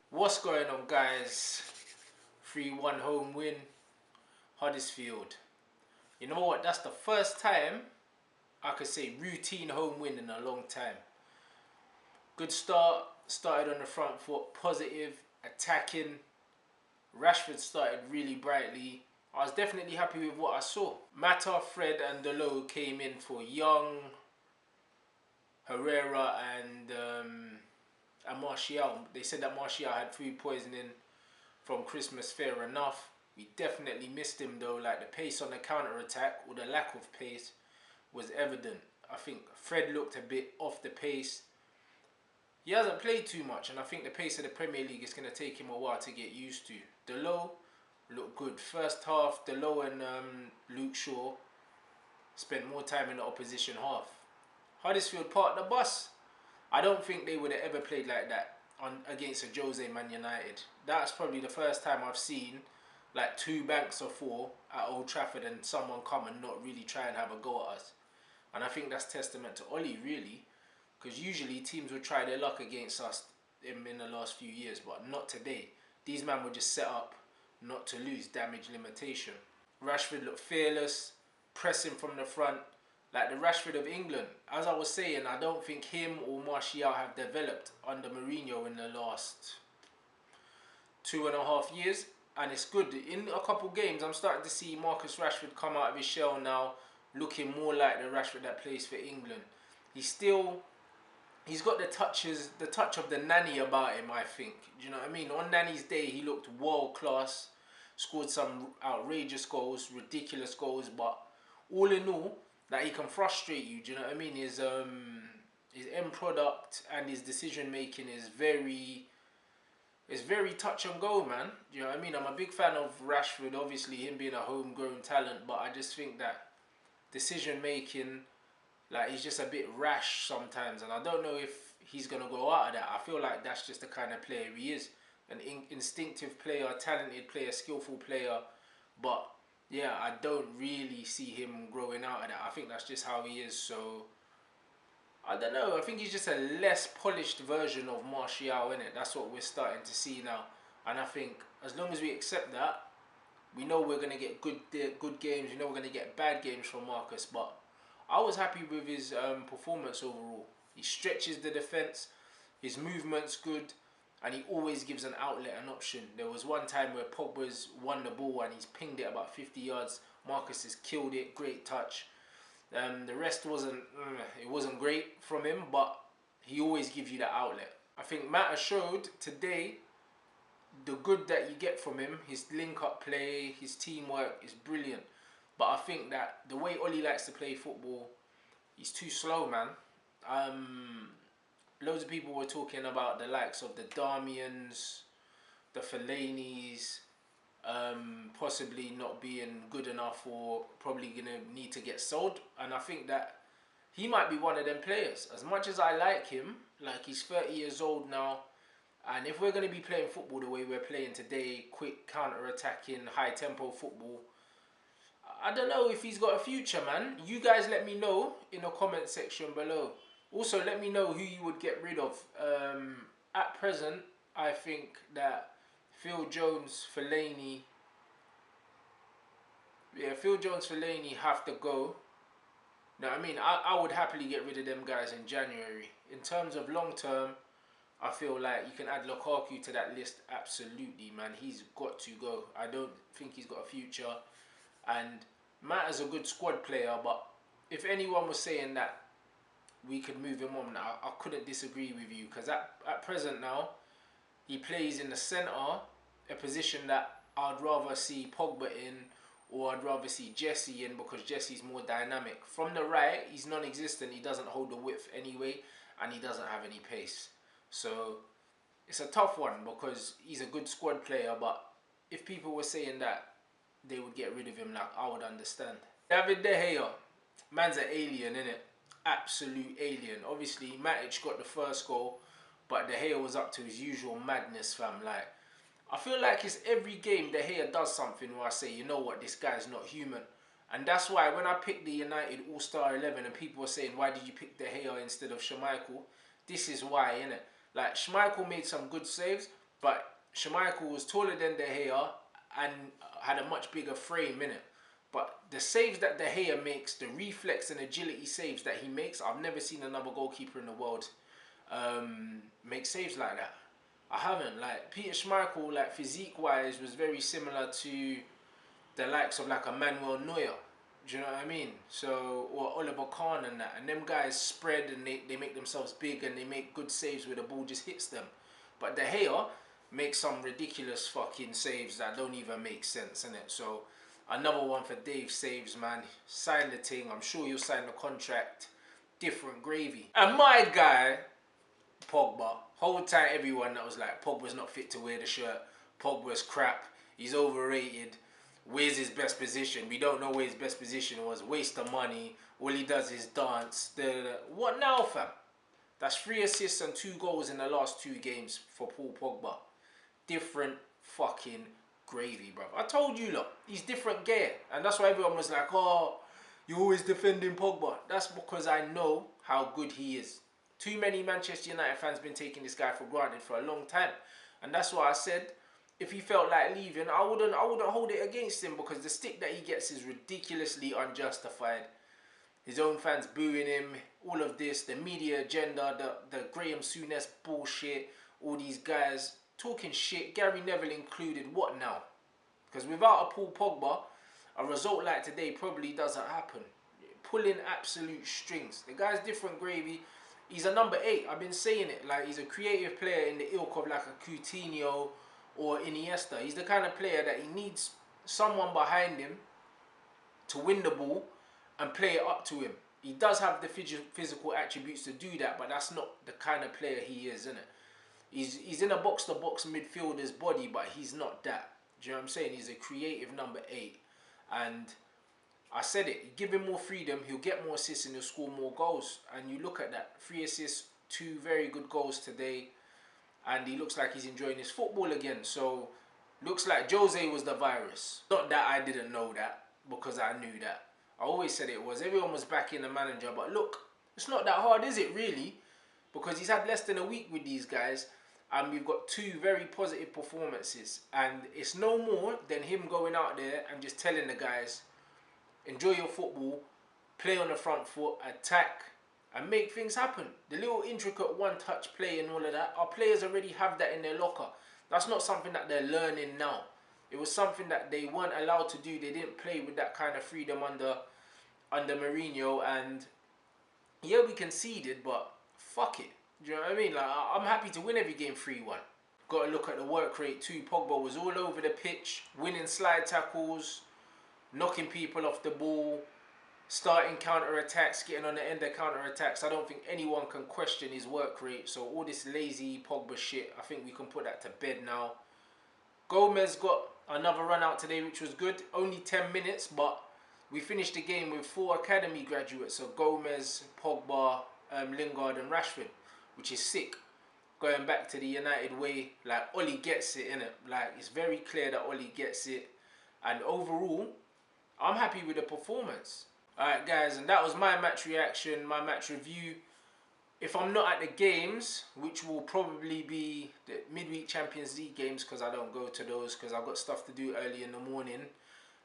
What's going on, guys? 3-1 home win, Huddersfield. You know what? That's the first time I could say routine home win in a long time. Good start, started on the front foot, positive, attacking. Rashford started really brightly. I was definitely happy with what I saw. Mata, Fred and Delo came in for Young, Herrera and Martial. They said that Martial had food poisoning from Christmas, fair enough. We definitely missed him though, like the pace on the counter-attack, or the lack of pace, was evident. I think Fred looked a bit off the pace. He hasn't played too much, and I think the pace of the Premier League is going to take him a while to get used to. Delo looked good. First half, Delo and Luke Shaw spent more time in the opposition half. Huddersfield parked the bus. I don't think they would have ever played like that against a Jose Man United. That's probably the first time I've seen like 2 banks of 4 at Old Trafford and someone come and not really try and have a go at us. And I think that's testament to Ollie, really, because usually teams would try their luck against us in the last few years, but not today. These men were just set up not to lose, damage limitation. Rashford looked fearless, pressing from the front, like the Rashford of England. As I was saying, I don't think him or Martial have developed under Mourinho in the last 2.5 years, and it's good. In a couple games, I'm starting to see Marcus Rashford come out of his shell now, looking more like the Rashford that plays for England. He's got the touch of the nanny about him, I think. Do you know what I mean? On Nanny's day, he looked world class, scored some outrageous goals, ridiculous goals, but all in all, that he can frustrate you. Do you know what I mean? His end product and his decision making is very touch and go, man. You know what I mean? I'm a big fan of Rashford, obviously him being a homegrown talent, but I just think that decision making, like, he's just a bit rash sometimes, and I don't know if he's gonna go out of that. I feel like that's just the kind of player he is, an instinctive player, talented player, skillful player, but yeah, I don't really see him growing out of that. I think that's just how he is. So I don't know. I think he's just a less polished version of Martial, innit? That's what we're starting to see now. And I think as long as we accept that, we know we're going to get good games. We know we're going to get bad games from Marcus. But I was happy with his performance overall. He stretches the defence. His movement's good. And he always gives an outlet, an option. There was one time where Pogba's won the ball and he's pinged it about 50 yards. Marcus has killed it. Great touch. The rest wasn't great from him, but he always gives you that outlet. I think Mata showed today the good that you get from him. His link-up play, his teamwork is brilliant. But I think that the way Ollie likes to play football, he's too slow, man. Loads of people were talking about the likes of the Darmians, the Fellaini's, possibly not being good enough or probably going to need to get sold. And I think that he might be one of them players. As much as I like him, like, he's 30 years old now, and if we're going to be playing football the way we're playing today, quick counter-attacking, high-tempo football, I don't know if he's got a future, man. You guys let me know in the comment section below. Also, let me know who you would get rid of. At present, I think that Phil Jones, Fellaini, have to go. Now, I mean, I would happily get rid of them guys in January. In terms of long term, I feel like you can add Lukaku to that list. Absolutely, man. He's got to go. I don't think he's got a future. And Matt is a good squad player, but if anyone was saying that we could move him on, I couldn't disagree with you, because at present now, he plays in the centre, a position that I'd rather see Pogba in, or I'd rather see Jesse in, because Jesse's more dynamic. From the right, he's non-existent. He doesn't hold the width anyway, and he doesn't have any pace. So it's a tough one, because he's a good squad player, but if people were saying that they would get rid of him, like, I would understand. David De Gea, man's an alien, innit? Absolute alien. Obviously, Matic got the first goal, but De Gea was up to his usual madness, fam. Like, I feel like it's every game De Gea does something where I say, you know what, this guy's not human. And that's why when I picked the United All-Star 11 and people were saying, why did you pick De Gea instead of Schmeichel? This is why, innit? Like, Schmeichel made some good saves, but Schmeichel was taller than De Gea and had a much bigger frame, innit? But the saves that De Gea makes, the reflex and agility saves that he makes, I've never seen another goalkeeper in the world make saves like that. I haven't. Like, Peter Schmeichel, like, physique-wise, was very similar to the likes of, like, a Manuel Neuer. Do you know what I mean? So, or Oliver Kahn and that. And them guys spread and they make themselves big and they make good saves where the ball just hits them. But De Gea makes some ridiculous fucking saves that don't even make sense, innit? So, another one for Dave saves, man. Sign the thing. I'm sure you'll sign the contract. Different gravy. And my guy, Pogba. Hold tight, everyone that was like, Pogba's not fit to wear the shirt. Pogba's crap. He's overrated. Where's his best position? We don't know where his best position was. Waste of money. All he does is dance. What now, fam? That's 3 assists and 2 goals in the last 2 games for Paul Pogba. Different fucking gravy, bro. I told you, look, he's different gear. And that's why everyone was like, oh, you're always defending Pogba. That's because I know how good he is. Too many Manchester United fans been taking this guy for granted for a long time. And that's why I said, if he felt like leaving, I wouldn't hold it against him, because the stick that he gets is ridiculously unjustified. His own fans booing him, all of this, the media agenda, the Graham Souness bullshit, all these guys talking shit, Gary Neville included. What now? Because without a Paul Pogba, a result like today probably doesn't happen. Pulling absolute strings. The guy's different gravy. He's a number 8. I've been saying it. Like, he's a creative player in the ilk of like a Coutinho or Iniesta. He's the kind of player that he needs someone behind him to win the ball and play it up to him. He does have the physical attributes to do that, but that's not the kind of player he is, isn't it? He's in a box-to-box midfielder's body, but he's not that. Do you know what I'm saying? He's a creative number 8. And I said it, you give him more freedom, he'll get more assists and he'll score more goals. And you look at that, 3 assists, 2 very good goals today. And he looks like he's enjoying his football again. So, looks like Jose was the virus. Not that I didn't know that, because I knew that. I always said it was. Everyone was backing the manager. But look, it's not that hard, is it really? Because he's had less than a week with these guys. And we've got 2 very positive performances. And it's no more than him going out there and just telling the guys, enjoy your football, play on the front foot, attack, and make things happen. The little intricate one-touch play and all of that, our players already have that in their locker. That's not something that they're learning now. It was something that they weren't allowed to do. They didn't play with that kind of freedom under Mourinho. And yeah, we conceded, but fuck it. Do you know what I mean? Like, I'm happy to win every game 3-1. Got to look at the work rate too. Pogba was all over the pitch, winning slide tackles, knocking people off the ball, starting counter-attacks, getting on the end of counter-attacks. I don't think anyone can question his work rate. So all this lazy Pogba shit, I think we can put that to bed now. Gomez got another run out today, which was good. Only 10 minutes, but we finished the game with 4 academy graduates. So Gomez, Pogba, Lingard and Rashford, which is sick. Going back to the United way, like, Oli gets it, innit? Like, it's very clear that Oli gets it. And overall, I'm happy with the performance. Alright guys, and that was my match reaction, my match review. If I'm not at the games, which will probably be the midweek Champions League games, because I don't go to those because I've got stuff to do early in the morning,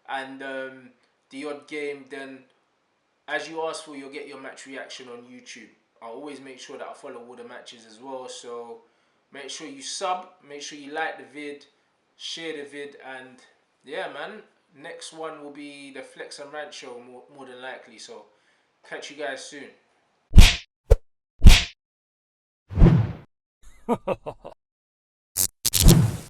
and the odd game, then as you asked for, you'll get your match reaction on YouTube. I'll always make sure that I follow all the matches as well, so make sure you sub, make sure you like the vid, share the vid, and yeah man, next one will be the Flex and Rant show more than likely, so catch you guys soon.